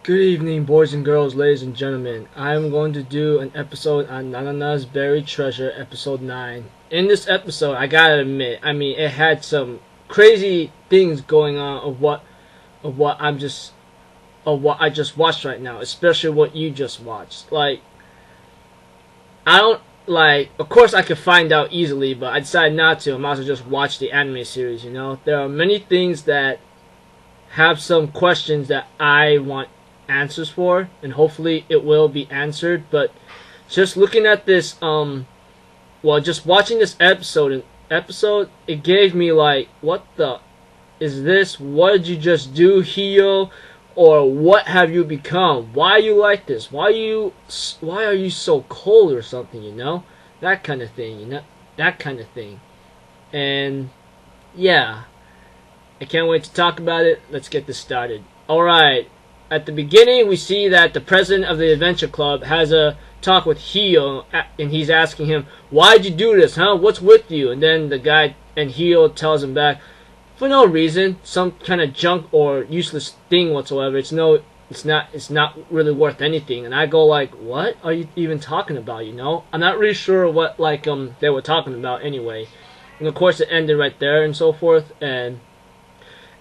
Good evening, boys and girls, ladies and gentlemen. I am going to do an episode on Nanana's Buried Treasure, episode 9. In this episode, I gotta admit, it had some crazy things going on of what I just watched right now, especially what you just watched. I don't of course I could find out easily, but I decided not to. I might as well just watch the anime series. There are many things that have some questions that I want answers for, and hopefully it will be answered. But just looking at this, just watching this episode, it gave me what the is this? What did you just do, Hio? Or what have you become? Why are you like this? Why are you so cold or something? That kind of thing. That kind of thing. And yeah, I can't wait to talk about it. Let's get this started. All right. At the beginning, we see that the president of the Adventure Club has a talk with Hio, and he's asking him, "Why'd you do this, huh? What's with you?" And then the guy and Hio tells him back, "For no reason, some kind of junk or useless thing whatsoever. It's not really worth anything." And I go like, "What are you even talking about?" I'm not really sure what they were talking about anyway. And of course, it ended right there and so forth. And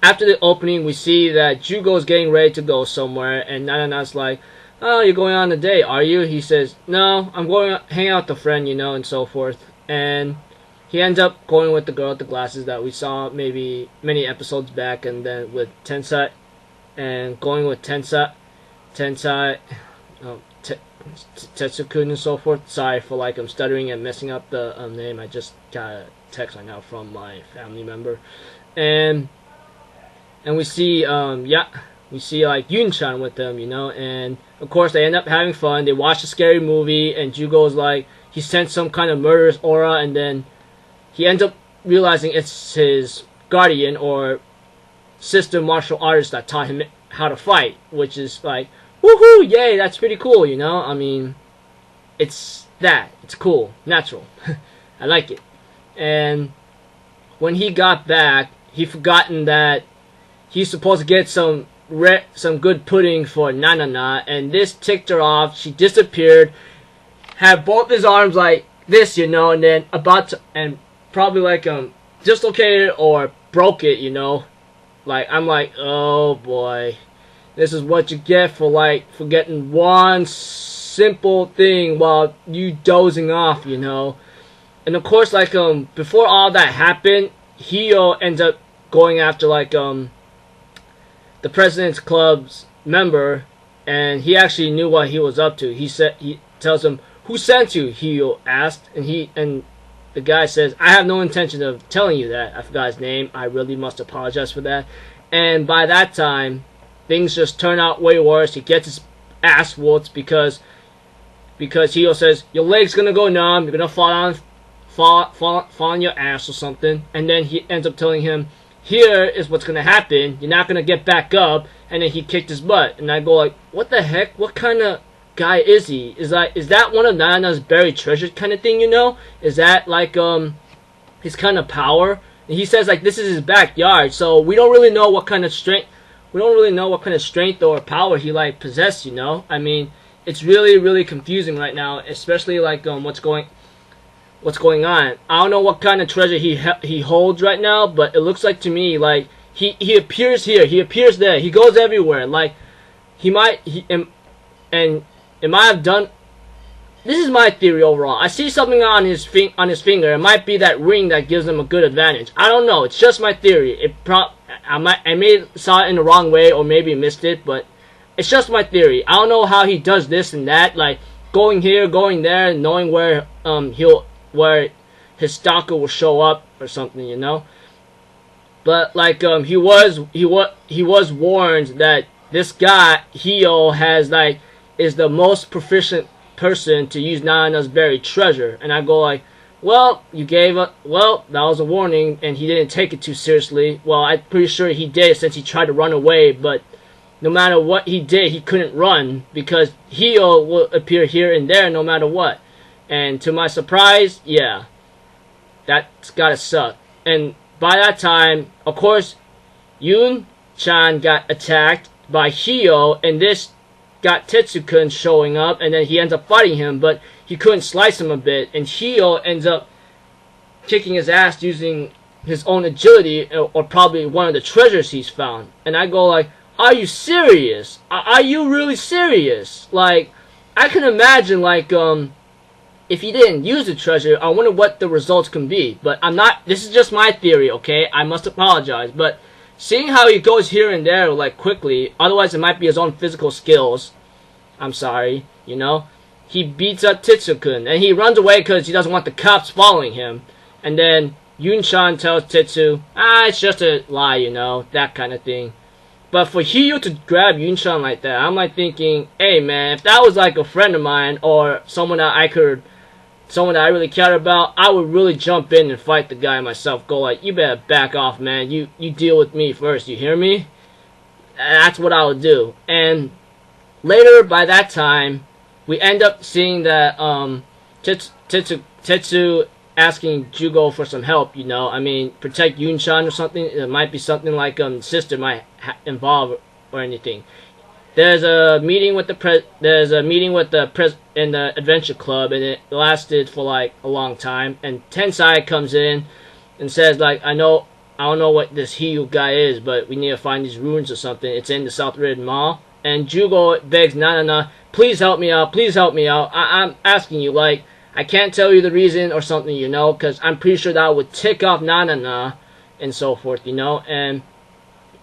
after the opening, we see that Jugo's getting ready to go somewhere, and Nanana's like, "Oh, you're going on a date, are you?" He says, "No, I'm going to hang out with a friend, and so forth." And he ends up going with the girl with the glasses that we saw maybe many episodes back, and then with Tensai, and going with Tensai, Tetsuku and so forth. Sorry for I'm stuttering and messing up the name. I just got a text right now from my family member, and we see we see Yun-chan with them, and of course they end up having fun. They watch a scary movie, and Jugo's he sensed some kind of murderous aura, and then he ends up realizing it's his guardian or sister martial artist that taught him how to fight, which is woohoo, yay, that's pretty cool, it's cool, natural. I like it. And when he got back, he forgotten that he's supposed to get some good pudding for Nanana, and this ticked her off. She disappeared, had both his arms like this, and then and probably dislocated or broke it, I'm like, oh boy, this is what you get for forgetting one simple thing while you dozing off, And of course, before all that happened, Hio ends up going after the President's Club's member, and he actually knew what he was up to. He tells him, "Who sent you?" Hio asked, and the guy says, "I have no intention of telling you that." I forgot his name. I really must apologize for that. And by that time, things just turn out way worse. He gets his ass whooped because Hio says, "Your leg's gonna go numb. You're gonna fall on your ass or something." And then he ends up telling him, "Here is what's gonna happen. You're not gonna get back up." And then he kicked his butt. And I go what the heck? What kind of guy is he? Is that one of Nanana's buried treasure kind of thing? Is that his kind of power? And he says this is his backyard, so we don't really know what kind of strength. We don't really know what kind of strength or power he possessed. It's really really confusing right now, especially what's going on. I don't know what kind of treasure he holds right now, but it looks like to me he appears here, he appears there, he goes everywhere. It might have done. This is my theory overall. I see something on his finger. It might be that ring that gives him a good advantage. I don't know. It's just my theory. I may saw it in the wrong way or maybe missed it, but it's just my theory. I don't know how he does this and that, going here, going there, knowing where where his stalker will show up or something, But he was warned that this guy Hio is the most proficient person to use Nanana's buried treasure. And I go well, that was a warning, and he didn't take it too seriously. Well, I'm pretty sure he did, since he tried to run away, but no matter what he did, he couldn't run because Hio will appear here and there no matter what. And to my surprise, yeah, that's gotta suck. And by that time, of course, Yun-chan got attacked by Hio, and this got Tetsukun showing up, and then he ends up fighting him, but he couldn't slice him a bit, and Hio ends up kicking his ass using his own agility, or probably one of the treasures he's found. And I go like, are you serious? Are you really serious? Like, I can imagine, like, if he didn't use the treasure, I wonder what the results can be. But I'm not, this is just my theory, okay? I must apologize. But seeing how he goes here and there, like, quickly, otherwise it might be his own physical skills. I'm sorry, you know? He beats up Tetsukun, and he runs away because he doesn't want the cops following him. And then Yun-chan tells Tetsu, it's just a lie, you know, that kind of thing. But for Hio to grab Yun-chan like that, I'm like thinking, hey man, if that was like a friend of mine or someone that I really cared about, I would really jump in and fight the guy myself. Go like, you better back off, man. You deal with me first, you hear me? And that's what I would do. And later, by that time, we end up seeing that Tetsu asking Jugo for some help, you know. I mean, protect Yun-chan or something. It might be something like sister might involve or anything. There's a meeting with the in the adventure club, and it lasted for like a long time. And Tensai comes in and says like, I don't know what this Hiyu guy is, but we need to find these ruins or something. It's in the South Red Mall. And Jugo begs Nanana, please help me out, please help me out. I'm asking you, like, I can't tell you the reason or something, you know, because I'm pretty sure that would tick off Nanana and so forth, you know. And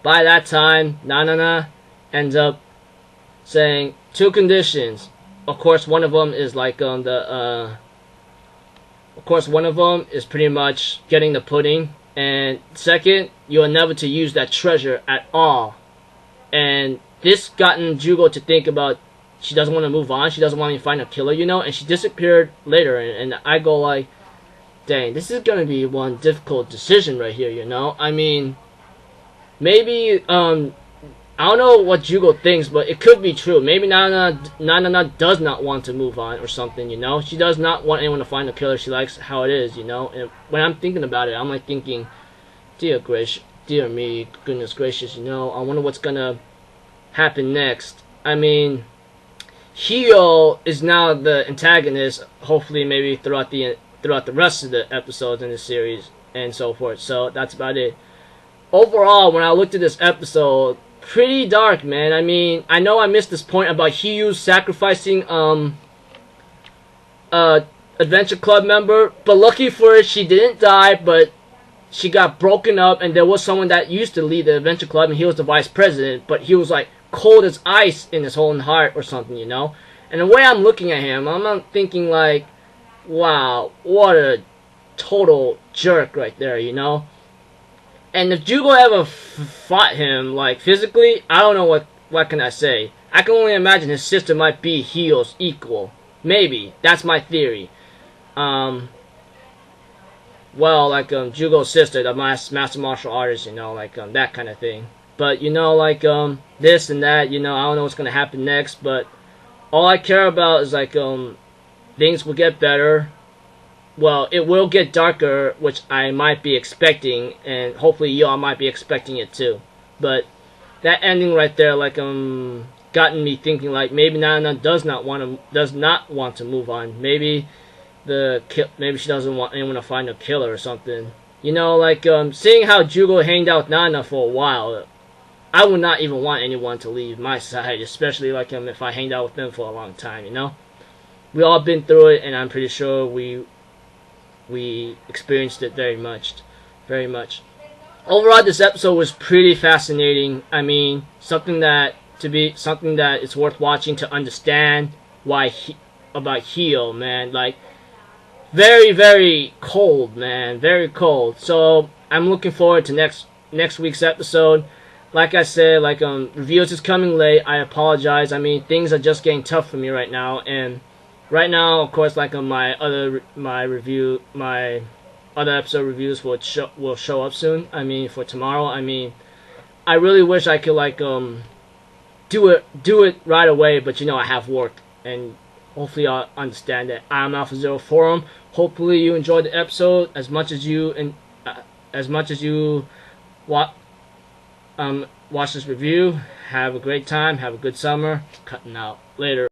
by that time, Nanana ends up saying 2 conditions. Of course, one of them is like one of them is pretty much getting the pudding, and second, you are never to use that treasure at all. And this gotten Jugo to think about. She doesn't want to move on. She doesn't want me to find a killer, you know. And she disappeared later, and I go like, dang, this is gonna be one difficult decision right here, you know. I mean, maybe I don't know what Jugo thinks, but it could be true. Maybe Nanana does not want to move on or something, you know. She does not want anyone to find a killer. She likes how it is, you know. And when I'm thinking about it, I'm like thinking, dear me, goodness gracious, you know. I wonder what's gonna happen next. I mean, Hio is now the antagonist, hopefully maybe throughout the rest of the episodes in the series and so forth. So that's about it. Overall, when I looked at this episode, pretty dark, man. I mean, I know I missed this point about Hio sacrificing Adventure Club member, but lucky for her, she didn't die, but she got broken up, and there was someone that used to lead the Adventure Club, and he was the vice president, but he was like cold as ice in his whole heart or something, you know. And the way I'm looking at him, I'm not thinking like, wow, what a total jerk right there, you know. And if Jugo ever fought him like physically, I don't know what can I say. I can only imagine his sister might be Hio's equal. Maybe that's my theory. Well, like Jugo's sister, the master martial artist, you know, like that kind of thing. But you know, like this and that, you know, I don't know what's gonna happen next. But all I care about is like things will get better. Well, it will get darker, which I might be expecting, and hopefully y'all might be expecting it too. But that ending right there, like gotten me thinking like maybe Nana does not want to move on. Maybe she doesn't want anyone to find a killer or something. You know, like seeing how Jugo hanged out with Nana for a while, I would not even want anyone to leave my side, especially like if I hanged out with them for a long time. You know, we all been through it, and I'm pretty sure we experienced it very much. Overall, this episode was pretty fascinating. I mean, something that it's worth watching to understand about Hio, man. Like, very, very cold, man. Very cold. So I'm looking forward to next week's episode. Like I said, like reviews is coming late. I apologize. I mean, things are just getting tough for me right now, and right now, of course, like my other episode reviews will show up soon. I mean, for tomorrow. I mean, I really wish I could like do it right away, but you know I have work, and hopefully y'all understand that. I'm Alpha Zero Forum. Hopefully you enjoyed the episode as much as you watch this review. Have a great time. Have a good summer. Cutting out. Later.